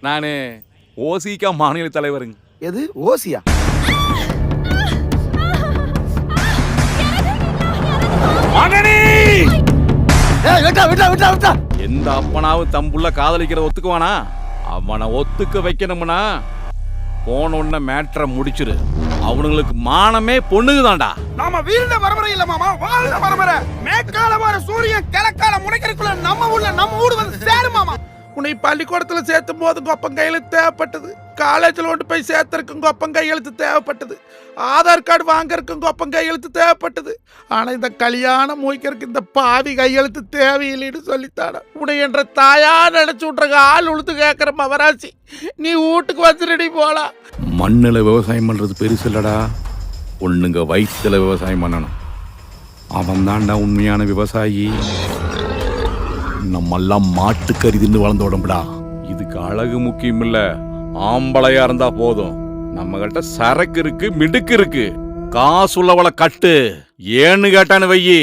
நானு ஓசிகா மாநில தலைவருங்க. எது ஓசியா? மகனே! விட்டா. எந்த அப்பனாவும் தம்புள்ள காதலிக்கிறத ஒத்துக்குவானா? அவனை ஒத்துக்க வைக்கணும்னா போன உடனே மேட்ரை முடிச்சிரு. அவனுங்களுக்கு மானமே பொண்ணுதான்டா. நாம வீழ்ந்த பரம்பரை இல்ல மாமா, வாழ்ந்த பரம்பரை. மேற்கால வர சூரியன் கிழக்கால முளைக்கிறதுக்குள்ள நம்ம ஊடு வந்து சேரும் மாமா. உன்னை பள்ளிக்கூடத்துல சேர்த்தும் போது கொப்பம் கையெழுத்து தேவைப்பட்டது. காலேஜில் கொண்டு போய் சேர்த்துருக்கும் கொப்பம் கையெழுத்து தேவைப்பட்டது. ஆதார் கார்டு வாங்கறதுக்கும் கொப்பம் கையெழுத்து தேவைப்பட்டது. ஆனா இந்த கல்யாணம் மூய்க்கிறதுக்கு இந்த பாவி கையெழுத்து தேவையில்லைன்னு சொல்லித்தாட. உன்னை என்ற தாயா நினைச்சு விட்றக்கு ஆள் உழுத்து கேட்கற மவராசி. நீ வீட்டுக்கு வந்துடுடி போலாம். மண்ணுல விவசாயம் பண்றது பெருசு இல்லடா, பொண்ணுங்க வயிற்றுல விவசாயம் பண்ணணும். அவன் தான்டா உண்மையான விவசாயி. நம்மெல்லாம் மாட்டுக்கறி தின்னு வளர்ந்த உடம்புடா. இதுக்கு அழகு முக்கியம் இல்ல, ஆம்பளையா இருந்தா போதும். நம்ம கிட்ட சரக்கு இருக்கு, மிடுக்கு இருக்கு. காசு உள்ளவளை கட்டு, ஏன்னு கேட்டான்னு வையி,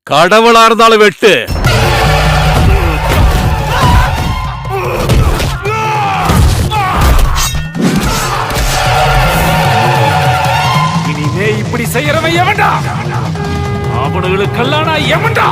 கடவுளா இருந்தாலும் வெட்டு. இனிமே இப்படி செய்யறவன் எவன்டா? அவனுங்களுக்கெல்லாம் நான் எவன்டா?